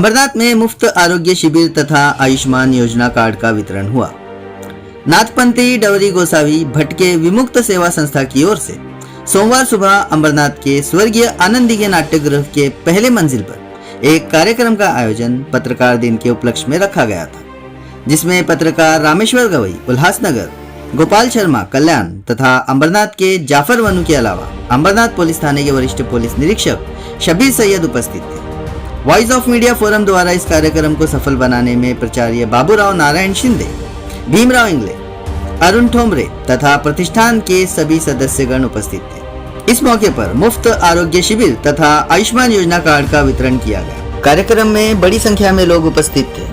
अंबरनाथ में मुफ्त आरोग्य शिविर तथा आयुष्मान योजना कार्ड का वितरण हुआ। नाथपंथी डवरी गोसावी भटके विमुक्त सेवा संस्था की ओर से सोमवार सुबह अंबरनाथ के स्वर्गीय आनंदी के नाट्यगृह के पहले मंजिल पर एक कार्यक्रम का आयोजन पत्रकार दिन के उपलक्ष्य में रखा गया था, जिसमें पत्रकार रामेश्वर गवई उल्लासनगर, गोपाल शर्मा कल्याण तथा अंबरनाथ के जाफर वनु के अलावा अंबरनाथ पुलिस थाने के वरिष्ठ पुलिस निरीक्षक शबीर सैयद उपस्थित थे। वॉइस ऑफ मीडिया फोरम द्वारा इस कार्यक्रम को सफल बनाने में प्राचार्य बाबूराव नारायण शिंदे, भीमराव इंगले, अरुण ठोमरे तथा प्रतिष्ठान के सभी सदस्यगण उपस्थित थे। इस मौके पर मुफ्त आरोग्य शिविर तथा आयुष्मान योजना कार्ड का वितरण किया गया। कार्यक्रम में बड़ी संख्या में लोग उपस्थित थे।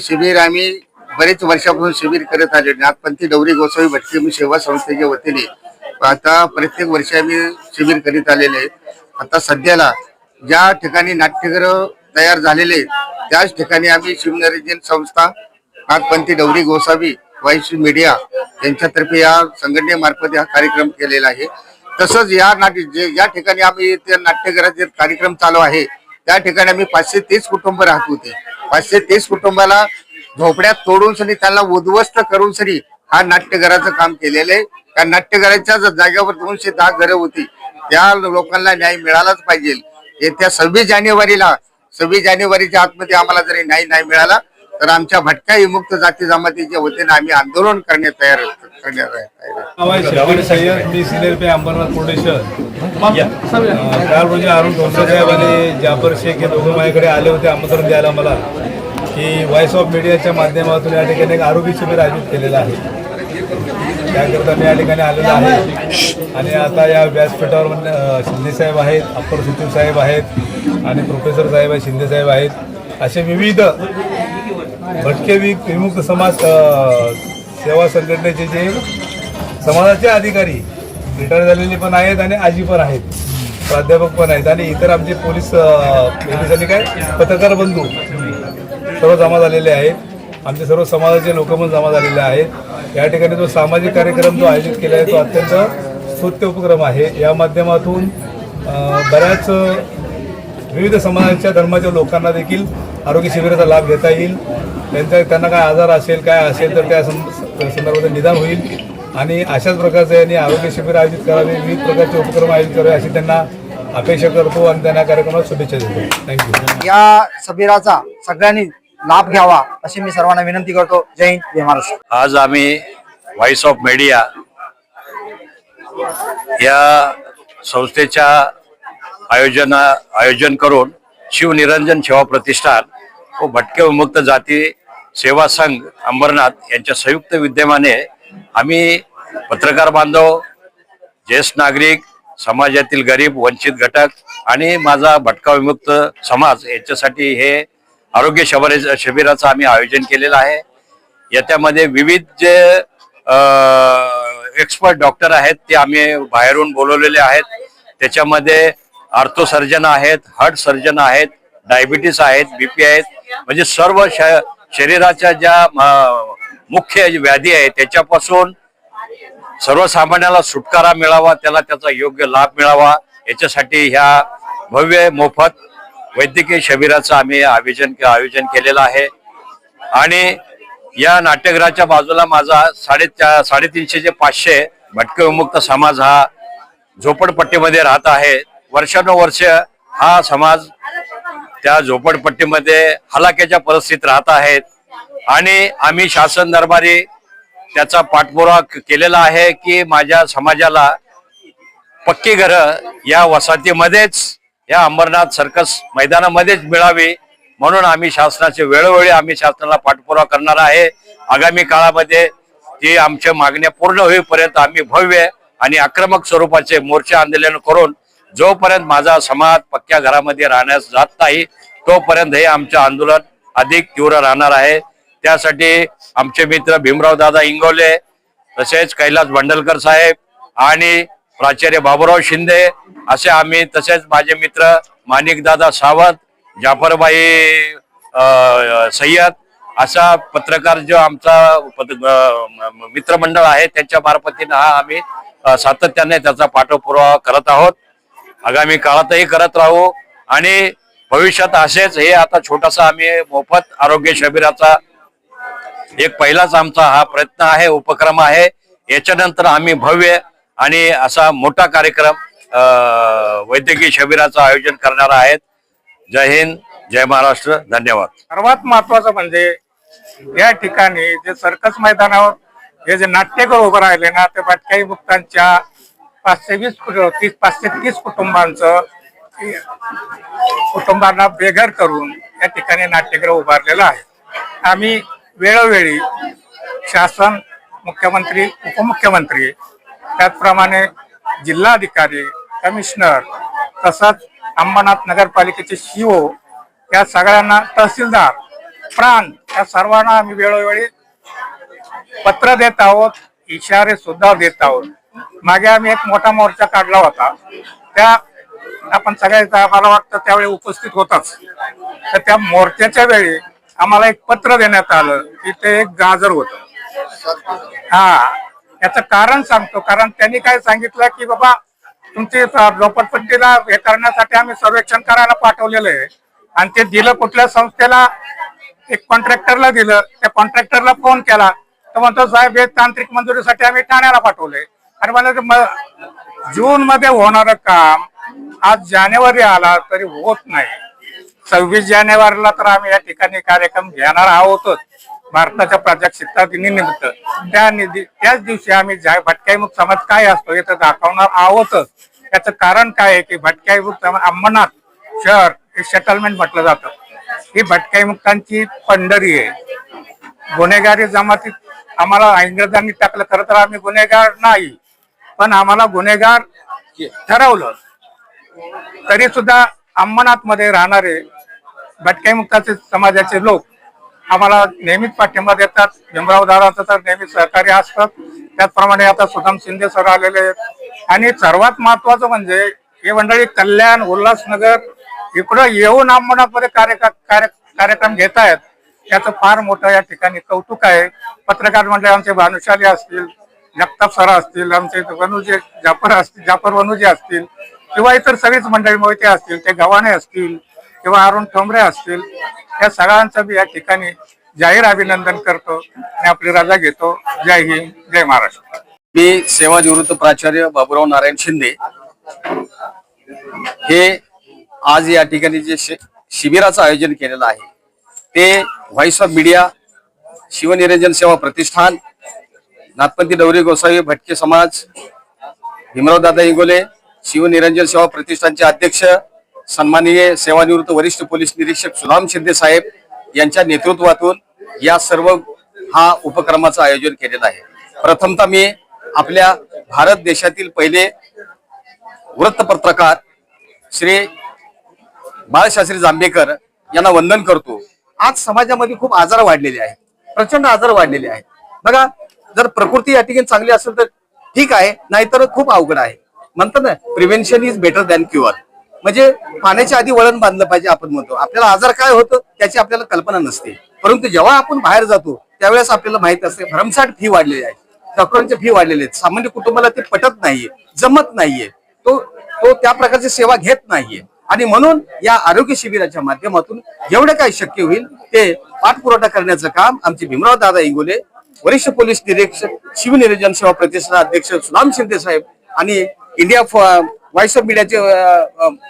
शिबिर आम्ही बरेच वर्षापासून शिबिर करत आले। नाथपंथी डवरी गोसावी भटके सेवा संस्थेच्या वतीने आता प्रत्येक वर्षी आम्ही शिबिर करीत आलेले आहे। आता सध्याला ज्या ठिकाणी नाट्यगृह तयार झालेले त्याच ठिकाणी आम्ही शिवनिरंजन संस्था, नाथपंथी डवरी गोसावी, वॉइस मीडिया यांच्यातर्फे या संघटनेमार्फत हा कार्यक्रम केलेला आहे। तसंच या ठिकाणी आम्ही त्या नाट्यगृहाचे कार्यक्रम चालू आहे त्या ठिकाणी आम्ही 530 कुटुंब राहत होते। 530 कुटुंबाला झोपड्यात तोडून सरी त्यांना उद्ध्वस्त करून सरी हा नाट्यगृहाचं काम केलेलं आहे। त्या नाट्यगृहाच्या जागेवर 210 घरं होती, त्या लोकांना न्याय मिळालाच पाहिजे। येत्या 26 जानेवारीच्या आतमध्ये आम्हाला जरी न्याय नाही मिळाला तर आमच्या भटक्या विमुक्त जाती जमातीच्या वतीने आम्ही आंदोलन करण्यास तयार आहे। शबीर सैयद, मी सिनियर पे अंबरनाथ प्रोडेशन। काल रोजी अरुण ठोमरे साहेब आणि जाफर शेख हे दोघं माझ्याकडे आले होते आमंत्रण द्यायला मला की व्हॉइस ऑफ मीडियाच्या माध्यमातून या ठिकाणी एक आरोग्य शिबिर आयोजित केलेलं आहे। त्याकरता मी या ठिकाणी आलेलो आहे आणि आता या व्यासपीठावर शिंदे साहेब आहेत, अप्पर सचिव साहेब आहेत आणि प्रोफेसर साहेब आहेत, शिंदे साहेब आहेत। असे विविध भटके विमुक्त समाज सेवा संघटनेचे जे समाजाचे अधिकारी रिटायर झालेले पण आहेत आणि आजी पण आहेत, प्राध्यापक पण आहेत आणि इतर आमचे पोलिसांनी काय पत्रकार बंधू सर्व जमा झालेले आहेत। आमचे सर्व समाजाचे लोक पण जमा झालेले आहेत। या ठिकाणी जो सामाजिक कार्यक्रम जो आयोजित केला आहे तो अत्यंत स्तुत्य उपक्रम आहे। या माध्यमातून बऱ्याच विविध समाजाच्या धर्माच्या लोकांना देखील आरोग्य शिबिराचा लाभ घेता येईल। त्यांना काय आजार असेल काय असेल तर त्या संदर्भात निदान होईल आणि अशाच प्रकारचे यांनी आरोग्य शिबिर आयोजित करावे, विविध प्रकारचे उपक्रम आयोजित करावे अशी त्यांना अपेक्षा करतो आणि त्यांना कार्यक्रमात शुभेच्छा देतो। थँक्यू। या शिबिराचा सगळ्यांनी लाभ घ्यावा अशी मी सर्वांना विनंती करतो। जय हिंद, जय महाराष्ट्र। आज आम्ही व्हॉइस ऑफ मीडिया या संस्थेच्या आयोजन करून शिवनिरंजन सेवा प्रतिष्ठान व भटके विमुक्त जाती सेवा संघ अंबरनाथ यांच्या संयुक्त विद्यमाने आम्ही पत्रकार बांधव, ज्येष्ठ नागरिक, समाजातील गरीब वंचित घटक आणि माझा भटका विमुक्त समाज यांच्यासाठी हे आरोग्य शिबिराचं आम्ही आयोजन केलेलं आहे। याच्यामध्ये विविध जे एक्सपर्ट डॉक्टर आहेत ते आम्ही बाहेरून बोलवलेले आहेत। त्याच्यामध्ये आर्थो सर्जन आहेत, हार्ट सर्जन आहेत, डायबिटीस आहेत, बीपी आहेत, म्हणजे सर्व शरीराच्या ज्या मुख्य व्याधी आहेत त्याच्यापासून सर्वसामान्याला सुटकारा मिळावा, त्याला त्याचा योग्य लाभ मिळावा याच्यासाठी ह्या भव्य मोफत वैद्यकीय शिबिराचं आम्ही आयोजन केलेलं आहे आणि या नाट्यगृहाच्या बाजूला माझा 350 ते 500 भटके विमुक्त समाज हा झोपडपट्टीमध्ये राहत आहे. वर्षानुवर्ष हा समाज त्या झोपडपट्टीमध्ये हलाखीच्या परिस्थितीत राहत आहेत आणि आम्ही शासन दरबारी त्याचा पाठपुरावा केलेला आहे की माझ्या समाजाला पक्की घरं या वसाहतीमध्येच या अंबरनाथ सर्कस मैदानामध्येच मिळावी म्हणून आम्ही वेळोवेळी शासनाला पाठपुरावा करणार आहे. आगामी काळामध्ये ती आमच्या मागण्या पूर्ण होईपर्यंत आम्ही भव्य आणि आक्रमक स्वरूपाचे मोर्चे आंदोलन करून जोपर्यंत माझा समाज पक्क्या घरामध्ये राहण्यास जात नाही तोपर्यंत हे आमचे आंदोलन अधिक तीव्र राहणार आहे. त्यासाठी आमचे मित्र भीमराव दादा इंगोले तसेच कैलास बंडलकर साहेब आणि प्राचार्य बाबूराव शिंदे असे आम्ही तसेच माझे मित्र माणिकदादा सावंत, जाफरबाई सय्यद असा पत्रकार जो आमचा मित्रमंडळ आहे त्यांच्या मार्फतीने हा आम्ही सातत्याने त्याचा पाठपुरावा करत आहोत. आगामी काळातही करत राहू आणि भविष्यात असेच हे आता छोटासा आम्ही मोफत आरोग्य शिबिराचा एक पहिलाच आमचा हा प्रयत्न आहे, उपक्रम आहे. याच्यानंतर आम्ही भव्य आणि असा मोठा कार्यक्रम वैद्यकीय शिबिराचं आयोजन करणार आहेत. जय हिंद, जय महाराष्ट्र, धन्यवाद. सर्वात महत्वाचं म्हणजे या ठिकाणी जे सर्कस मैदानावर हे जे नाट्यगृह उभं राहिले ना ते भटक्या मुक्तांच्या 530 कुटुंबांना बेघर करून या ठिकाणी नाट्यगृह उभारलेलं आहे. आम्ही वेळोवेळी शासन, मुख्यमंत्री, उपमुख्यमंत्री, त्याचप्रमाणे जिल्हाधिकारी, कमिशनर तसंच अंबरनाथ नगरपालिकेचे सीओ या सगळ्यांना, तहसीलदार, प्रांत या सर्वांना आम्ही वेळोवेळी पत्र देत आहोत, इशारे सुद्धा देत आहोत. मागे आम्ही एक मोठा मोर्चा काढला होता, त्या आपण सगळ्या मला वाटतं त्यावेळी उपस्थित होताच. तर त्या मोर्चाच्या वेळी आम्हाला एक पत्र देण्यात आलं की ते एक गाजर होतं. याचं कारण सांगतो, कारण त्यांनी काय सांगितलं की बाबा तुमची झोपडपट्टीला हे करण्यासाठी आम्ही सर्वेक्षण करायला पाठवलेलं आहे आणि ते दिलं कुठल्या संस्थेला, एक कॉन्ट्रॅक्टरला दिलं. त्या कॉन्ट्रॅक्टरला फोन केला तर म्हणतो साहेब हे तांत्रिक मंजुरीसाठी आम्ही ठाण्याला पाठवले. आणि मला जून मध्ये होणारं काम आज जानेवारी आला तरी होत नाही. 26 जानेवारीला तर आम्ही या ठिकाणी कार्यक्रम घेणार आहोतच भारताच्या प्रजासत्ताक दिनानिमित्त. त्याच दिवशी आम्ही भटक्यामुक्त समाज काय असतो हे तर दाखवणार आहोतच. त्याचं कारण काय आहे की भटक्यामुक्त समाज अंबरनाथ शहर हे सेटलमेंट म्हटलं जातं. ही भटक्यामुक्तांची पंढरी आहे. गुन्हेगारी जमातीत आम्हाला इंग्रजांनी टाकलं. खरं तर आम्ही गुन्हेगार नाही, पण आम्हाला गुन्हेगार ठरवलं. तरी सुद्धा अंबरनाथ मध्ये राहणारे भटक्यामुक्ताचे समाजाचे लोक आम्हाला नेहमीच पाठिंबा देतात. भीमराव दादाचं तर नेहमीच सहकार्य असतात. त्याचप्रमाणे आता सुदाम शिंदे सर आलेले आहेत. आणि सर्वात महत्वाचं म्हणजे हे मंडळी कल्याण, उल्हासनगर इकडं येऊन अंबरनाथ मध्ये कार्यक्रम घेत आहेत. याचं फार मोठं या ठिकाणी कौतुक आहे. पत्रकार मंडळी आमचे भानुशाली असतील, जगताप सर असतील, आमचे जाफर वनुजे असतील किंवा इतर सगळीच मंडळी मोहिते असतील, ते गव्हाणे असतील किंवा अरुण ठोंबरे असतील, या सगळ्यांचं मी या ठिकाणी जाहीर अभिनंदन करतो आणि आपली रजा घेतो. जय हिंद, जय महाराष्ट्र. मी सेवानिवृत्त प्राचार्य बाबूराव नारायण शिंदे हे आज या ठिकाणी जे शिबिराचं आयोजन केलेलं आहे ते व्हॉइस ऑफ मीडिया, शिवनिरंजन सेवा प्रतिष्ठान, नाथपंथी डवरी गोसावी भटके समाज, भीमराव दादा इंगोले, शिवनिरंजन सेवा प्रतिष्ठानचे अध्यक्ष सन्माननीय सेवानिवृत्त वरिष्ठ पोलीस निरीक्षक सुदाम शिंदे साहेब यांच्या नेतृत्वातून या सर्व हा उपक्रमाचं आयोजन केलेलं आहे. प्रथमतः मी आपल्या भारत देशातील पहिले वृत्तपत्रकार श्री बाळशास्त्री जांभेकर यांना वंदन करतो. आज समाजामध्ये खूप आजार वाढलेले आहेत, प्रचंड आजार वाढलेले आहेत. बघा, जर प्रकृती या ठिकाणी चांगली असेल तर ठीक आहे, नाहीतर खूप अवघड आहे. म्हणतात ना, prevention is better than cure. म्हणजे पाण्याच्या आधी वळण बांधलं पाहिजे. आपण म्हणतो आपल्याला आजार काय होतं त्याची आपल्याला कल्पना नसते, परंतु जेव्हा आपण बाहेर जातो त्यावेळेस आपल्याला माहित असते भरमसाठ फी वाढलेली आहे, डॉक्टरांच्या फी वाढलेल्या आहेत. सामान्य कुटुंबाला ते पटत नाहीये, जमत नाहीये, तो त्या प्रकारची सेवा घेत नाहीये. आणि म्हणून या आरोग्य शिबिराच्या माध्यमातून जेवढे काही शक्य होईल ते पाठपुरावा करण्याचं काम आमचे भीमराव दादा इंगोले, वरिष्ठ पोलीस निरीक्षक शिवनिरंजन सेवा प्रतिष्ठान अध्यक्ष सुदाम शिंदे साहेब आणि इंडिया व्हॉइस ऑफ मीडियाचे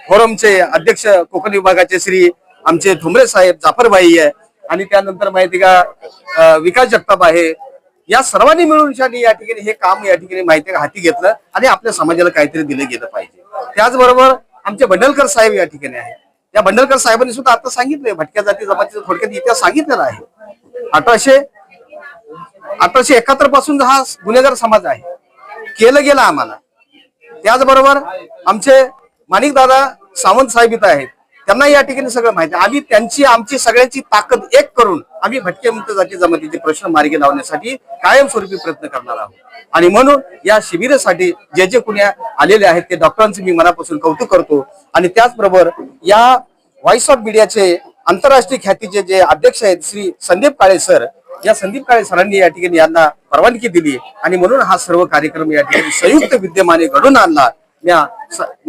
फोरमचे अध्यक्ष कोकण विभागाचे श्री आमचे ठुमरे साहेब, जाफरबाई आहे आणि त्यानंतर माहिती का विकास जगताप आहे. या सर्वांनी मिळून या ठिकाणी हे काम या ठिकाणी माहिती हाती घेतलं आणि आपल्या समाजाला काहीतरी दिलं गेलं पाहिजे. त्याचबरोबर आमचे बंडलकर साहेब या ठिकाणी आहेत. या बंडलकर साहेबांनी सुद्धा आता सांगितलंय भटक्या जाती जमातीचा थोडक्यात इतिहास सांगितलेला आहे. 1871 पासून हा गुन्हेगार समाज आहे, केलं गेलं आम्हाला. त्याचबरोबर आमचे माणिकदादा सावंत साहेब इथं आहेत, त्यांना या ठिकाणी सगळं माहिती आहे. आम्ही आमची सगळ्यांची ताकद एक करून आम्ही भटक्या मुक्त जाती जमातीचे प्रश्न मार्गी लावण्यासाठी कायमस्वरूपी प्रयत्न करणार आहोत. आणि म्हणून या शिबिरासाठी जे जे कुणी आलेले आहेत ते डॉक्टरांचे मी मनापासून कौतुक करतो. आणि त्याचबरोबर या व्हॉइस ऑफ मीडियाचे आंतरराष्ट्रीय ख्यातीचे जे अध्यक्ष आहेत श्री संदीप काळे सर, या संदीप काळे सरांनी या ठिकाणी यांना परवानगी दिली आणि म्हणून हा सर्व कार्यक्रम या ठिकाणी संयुक्त विद्यमाने घडून आणला. मी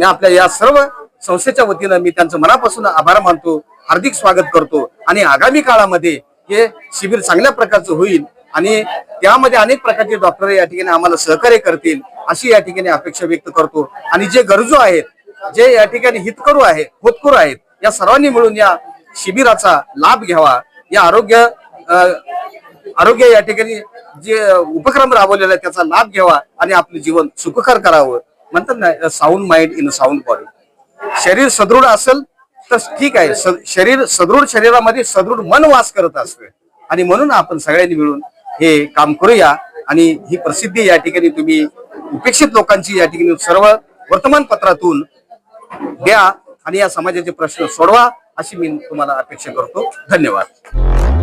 आपल्या या सर्व संस्थेच्या वतीनं मी त्यांचं मनापासून आभार मानतो, हार्दिक स्वागत करतो. आणि आगामी काळामध्ये हे शिबिर चांगल्या प्रकारचं होईल आणि त्यामध्ये अनेक प्रकारचे डॉक्टर या ठिकाणी आम्हाला सहकार्य करतील अशी या ठिकाणी अपेक्षा व्यक्त करतो. आणि जे गरजू आहेत, जे या ठिकाणी होतकरू आहेत, या सर्वांनी मिळून या शिबिराचा लाभ घ्यावा. या आरोग्य या ठिकाणी जे उपक्रम राबवलेला आहे त्याचा लाभ घ्यावा आणि आपले जीवन सुखकर करावं. म्हणतात ना, sound mind in sound body. शरीर सदृढ असेल तर ठीक आहे, सदृढ शरीरामध्ये सदृढ मन वास करत असतं आणि म्हणून आपण सगळ्यांनी मिळून हे काम करूया. आणि ही प्रसिद्धी या ठिकाणी तुम्ही उपेक्षित लोकांची या ठिकाणी सर्व वर्तमानपत्रातून द्या आणि या समाजाचे प्रश्न सोडवा अशी मी तुम्हाला अपेक्षा करतो. धन्यवाद.